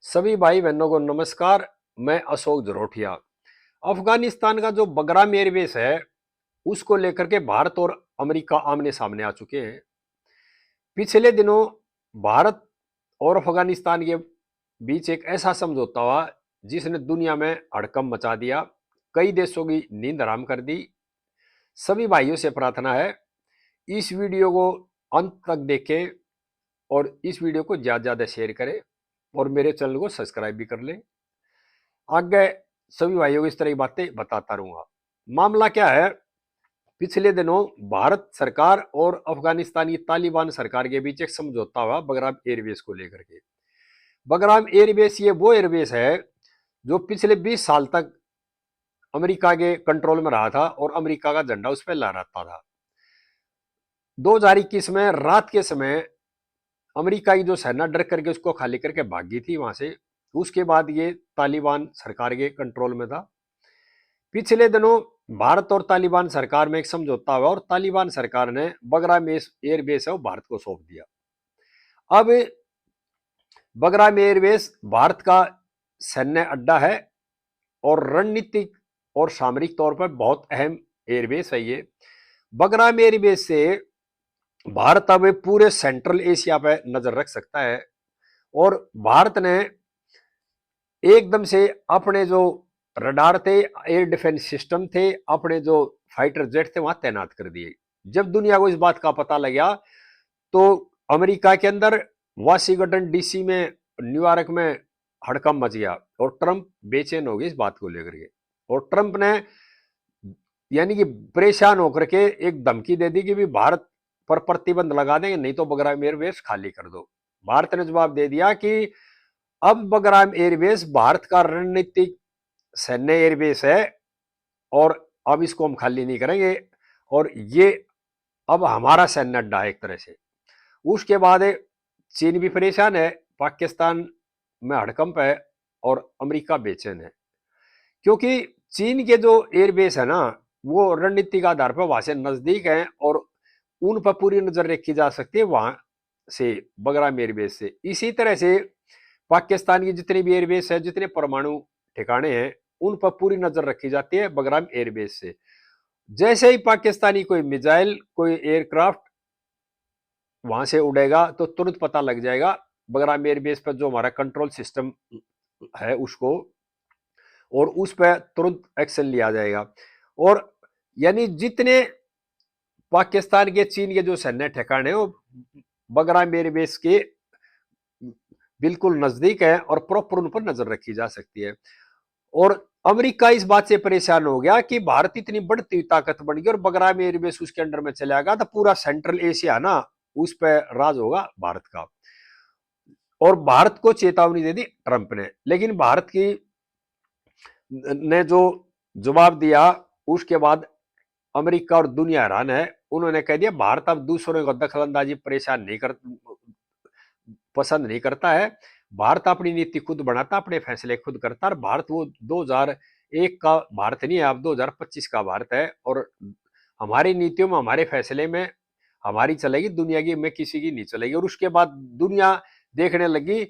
सभी भाई बहनों को नमस्कार। मैं अशोक जरोठिया। अफगानिस्तान का जो बगराम एयरबेस है उसको लेकर के भारत और अमेरिका आमने सामने आ चुके हैं। पिछले दिनों भारत और अफगानिस्तान के बीच एक ऐसा समझौता हुआ जिसने दुनिया में हड़कंप मचा दिया, कई देशों की नींद हराम कर दी। सभी भाइयों से प्रार्थना है इस वीडियो को अंत तक देखें और इस वीडियो को ज्यादा ज्यादा शेयर करें और मेरे चैनल को सब्सक्राइब भी कर लें। आगे सभी भाइयों को इस तरह की बातें बताता रहूंगा। मामला क्या है, पिछले दिनों भारत सरकार और अफगानिस्तान की तालिबान सरकार के बीच एक समझौता हुआ बगराम एयरबेस को लेकर के। बगराम एयरबेस ये वो एयरबेस है जो पिछले 20 साल तक अमेरिका के कंट्रोल में रहा था और अमेरिका का झंडा उस पर लहराता था। 2021 में रात के समय अमेरिका की जो सेना डर करके उसको खाली करके भागी थी वहां से। उसके बाद ये तालिबान सरकार के कंट्रोल में था। पिछले दिनों भारत और तालिबान सरकार में एक समझौता हुआ और तालिबान सरकार ने बगराम एयरबेस है वो भारत को सौंप दिया। अब बगराम एयरबेस भारत का सैन्य अड्डा है और रणनीतिक और सामरिक तौर पर बहुत अहम एयरबेस है ये। बगराम एयरबेस से भारत अब पूरे सेंट्रल एशिया पर नजर रख सकता है और भारत ने एकदम से अपने जो रडार थे, एयर डिफेंस सिस्टम थे, अपने जो फाइटर जेट थे वहां तैनात कर दिए। जब दुनिया को इस बात का पता लगा तो अमेरिका के अंदर वाशिंगटन डीसी में, न्यूयॉर्क में हड़कंप मच गया और ट्रंप बेचैन हो गए इस बात को लेकर के। और ट्रंप ने यानी कि परेशान होकर के एक धमकी दे दी कि भी भारत पर प्रतिबंध लगा देंगे, नहीं तो बगराम एयरबेस खाली कर दो। भारत ने जवाब दे दिया कि अब बगराम एयरबेस भारत का रणनीतिक सैन्य एयरबेस है और अब इसको हम खाली नहीं करेंगे और ये अब हमारा सैन्य अड्डा है एक तरह से। उसके बाद चीन भी परेशान है, पाकिस्तान में हड़कंप है और अमेरिका बेचैन है क्योंकि चीन के जो एयरबेस है ना वो रणनीतिक आधार पर वहां से नजदीक है और उन पर पूरी नजर रखी जा सकती है वहां से, बगराम एयरबेस से। इसी तरह से पाकिस्तान की जितनी भी एयरबेस है, जितने परमाणु ठिकाने हैं, उन पर पूरी नजर रखी जाती है बगराम एयरबेस से। जैसे ही पाकिस्तानी कोई मिसाइल, कोई एयरक्राफ्ट वहां से उड़ेगा तो तुरंत पता लग जाएगा बगराम एयरबेस पर जो हमारा कंट्रोल सिस्टम है उसको, और उस पर तुरंत एक्शन लिया जाएगा। और यानी जितने पाकिस्तान के, चीन के जो सैन्य ठिकाने वो बगराम एयरबेस के बिल्कुल नजदीक है और प्रॉपर उन पर नजर रखी जा सकती है। और अमेरिका इस बात से परेशान हो गया कि भारत इतनी बढ़ती हुई ताकत बन गई और बगराम एयरबेस उसके अंडर में चला गया तो पूरा सेंट्रल एशिया ना उस पर राज होगा भारत का। और भारत को चेतावनी दे दी ट्रंप ने, लेकिन भारत की ने जो जवाब दिया उसके बाद अमेरिका और दुनिया हैरान है। उन्होंने कह दिया भारत अब दूसरों को दखल अंदाजी परेशान नहीं कर पसंद नहीं करता है। भारत अपनी नीति खुद बनाता, अपने फैसले खुद करता। और भारत वो 2001 का भारत नहीं है, अब 2025 का भारत है और हमारी नीतियों में, हमारे फैसले में हमारी चलेगी, दुनिया की में किसी की नहीं चलेगी। और उसके बाद दुनिया देखने लगी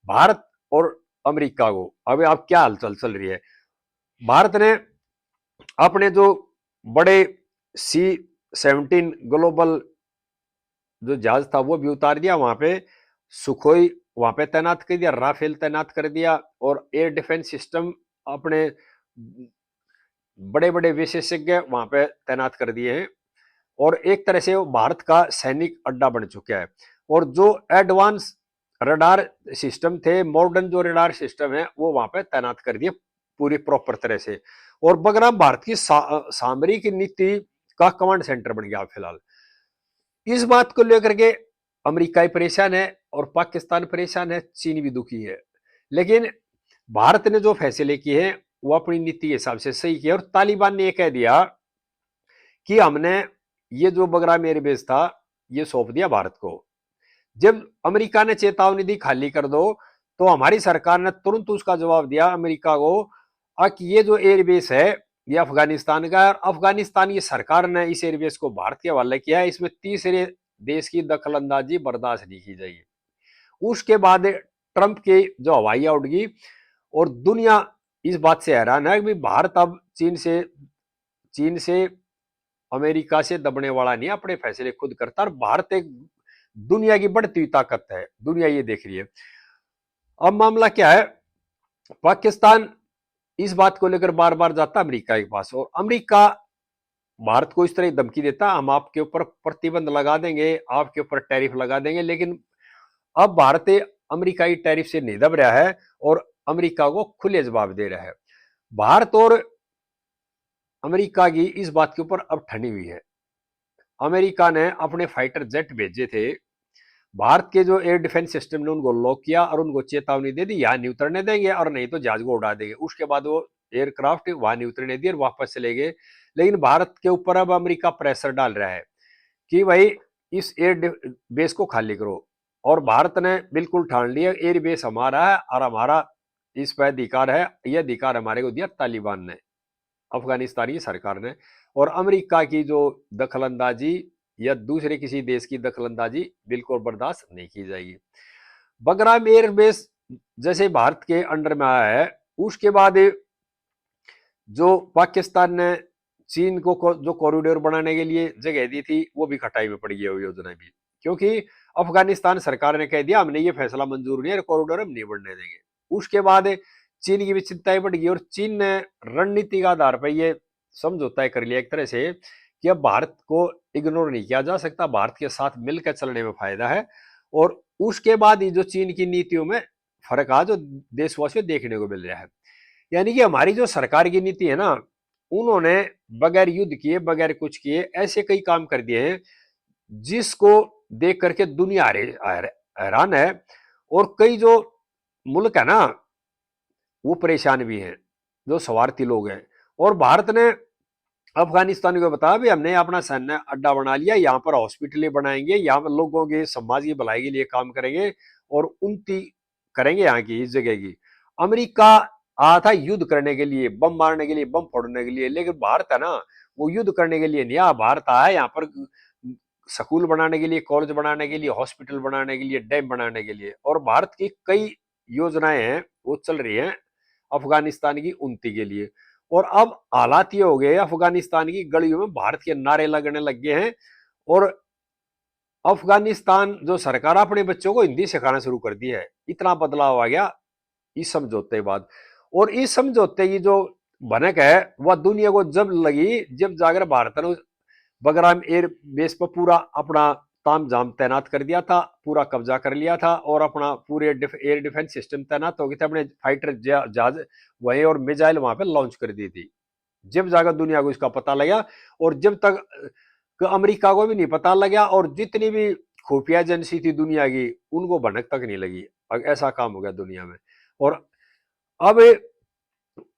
भारत और अमेरिका को। अब क्या हलचल चल रही है। भारत ने अपने जो बड़े C-17 ग्लोबल जो जहाज था वो भी उतार दिया वहां पे, सुखोई वहां पे तैनात कर दिया, राफेल तैनात कर दिया और एयर डिफेंस सिस्टम अपने बड़े बड़े विशेषज्ञ वहां पे तैनात कर दिए हैं और एक तरह से वो भारत का सैनिक अड्डा बन चुका है। और जो एडवांस रडार सिस्टम थे, मॉडर्न जो रडार सिस्टम है वो वहां पे तैनात कर दिए पूरी प्रॉपर तरह से। और बगराम भारत की सामरिक नीति का कमांड सेंटर बन गया फिलहाल। इस बात को लेकर के अमेरिका परेशान है और पाकिस्तान परेशान है, चीन भी दुखी है। लेकिन भारत ने जो फैसले किए हैं वो अपनी नीति के हिसाब से सही किया। और तालिबान ने यह कह दिया कि हमने ये जो बगराम एयरबेस था ये सौंप दिया भारत को। जब अमेरिका ने चेतावनी दी खाली कर दो तो हमारी सरकार ने तुरंत उसका जवाब दिया अमेरिका को कि ये जो एयरबेस है ये अफगानिस्तान का है और अफगानिस्तान की सरकार ने इस एयरबेस को भारत के हवाले किया है, इसमें तीसरे देश की दखल अंदाजी बर्दाश्त नहीं की जाएगी। उसके बाद ट्रंप के जो हवाइयां उड़गी और दुनिया इस बात से हैरान है कि भारत अब चीन से अमेरिका से दबने वाला नहीं, अपने फैसले खुद करता। और भारत एक दुनिया की बढ़ती हुई ताकत है, दुनिया ये देख रही है। अब मामला क्या है, पाकिस्तान इस बात को लेकर बार बार जाता अमेरिका के पास, और अमेरिका भारत को इस तरह धमकी देता, हम आपके ऊपर प्रतिबंध लगा देंगे, आपके ऊपर टैरिफ लगा देंगे। लेकिन अब भारत अमेरिकाई टैरिफ से नहीं दब रहा है और अमेरिका को खुले जवाब दे रहा है। भारत और अमेरिका की इस बात के ऊपर अब ठनी हुई है। अमेरिका ने अपने फाइटर जेट भेजे थे, भारत के जो एयर डिफेंस सिस्टम ने उनको लॉक किया और उनको चेतावनी दे दी यहां नहीं उतरने देंगे और नहीं तो जहाज को उड़ा देंगे। उसके बाद वो एयरक्राफ्ट वहां नहीं उतरने दिए और वापस चले गए। लेकिन भारत के ऊपर अब अमेरिका प्रेशर डाल रहा है कि भाई इस एयर बेस को खाली करो, और भारत ने बिल्कुल ठान लिया एयर बेस हमारा है और हमारा इस पर अधिकार है। यह अधिकार हमारे को दिया तालिबान ने, अफगानिस्तान की सरकार ने। और अमेरिका की जो दखलंदाजी या दूसरे किसी देश की दखलंदाजी बिल्कुल बर्दाश्त नहीं की जाएगी। बगराम एयरबेस जैसे भारत के अंडर में आया है, उसके बाद जो पाकिस्तान ने चीन को जो कॉरिडोर बनाने के लिए जगह दी थी वो भी खटाई में पड़ गई वो योजना भी, क्योंकि अफगानिस्तान सरकार ने कह दिया हमने ये फैसला मंजूर नहीं है, कॉरिडोर हम नहीं बनने देंगे। उसके बाद चीन की भी चिंताएं बढ़ गई और चीन ने रणनीति के आधार पर यह समझौता कर लिया एक तरह से कि अब भारत को इग्नोर नहीं किया जा सकता, भारत के साथ मिलकर चलने में फायदा है। और उसके बाद ही जो चीन की नीतियों में फर्क आज जो देशवासियों देखने को मिल रहा है, यानी कि हमारी जो सरकार की नीति है ना, उन्होंने बगैर युद्ध किए बगैर कुछ किए ऐसे कई काम कर दिए हैं जिसको देख करके दुनिया हैरान है। और कई जो मुल्क है ना वो परेशान भी हैं, जो स्वार्थी लोग हैं। और भारत ने अफगानिस्तान को बताया भी हमने अपना सैन्य अड्डा बना लिया, यहाँ पर हॉस्पिटल बनाएंगे, यहाँ पर लोगों के समाज की भलाई के लिए काम करेंगे और उन्नति करेंगे यहाँ की इस जगह की। अमेरिका आया था युद्ध करने के लिए, बम मारने के लिए, बम फोड़ने के लिए, लेकिन भारत है ना वो युद्ध करने के लिए नहीं आया। भारत आया यहाँ पर स्कूल बनाने के लिए, कॉलेज बनाने के लिए, हॉस्पिटल बनाने के लिए, डैम बनाने के लिए। और भारत की कई योजनाएं हैं वो चल रही हैं अफगानिस्तान की उन्नति के लिए। और अब हालात ये हो गए अफगानिस्तान की गलियों में भारत के नारे लगने लग गए हैं और अफगानिस्तान जो सरकार अपने बच्चों को हिंदी सिखाना शुरू कर दी है। इतना बदलाव आ गया इस समझौते के बाद। और इस समझौते की जो भनक है वह दुनिया को जब लगी जब जाकर भारत ने बगराम एयर बेस पर पूरा अपना ताम झाम तैनात कर दिया था, पूरा कब्जा कर लिया था और अपना पूरे एयर डिफेंस सिस्टम तैनात हो गए थे, अपने फाइटर जहाज वहीं और मिसाइल वहां पर लॉन्च कर दी थी। जब जाकर दुनिया को इसका पता लगा और जब तक अमेरिका को भी नहीं पता लगा और जितनी भी खुफिया एजेंसी थी दुनिया की उनको भनक तक नहीं लगी। ऐसा काम हो गया दुनिया में। और अब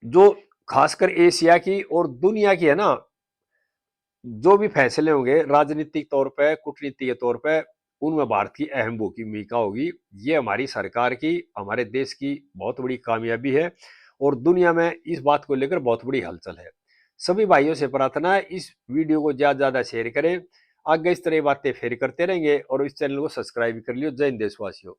जो खासकर एशिया की और दुनिया की है ना, जो भी फैसले होंगे राजनीतिक तौर पे, कूटनीति के तौर पे, उनमें भारत की अहम भूमिका होगी। ये हमारी सरकार की, हमारे देश की बहुत बड़ी कामयाबी है और दुनिया में इस बात को लेकर बहुत बड़ी हलचल है। सभी भाइयों से प्रार्थना है इस वीडियो को ज्यादा ज्यादा शेयर करें, आगे इस तरह बातें फिर करते रहेंगे और इस चैनल को सब्सक्राइब कर लियो। जय हिंद देशवासियों।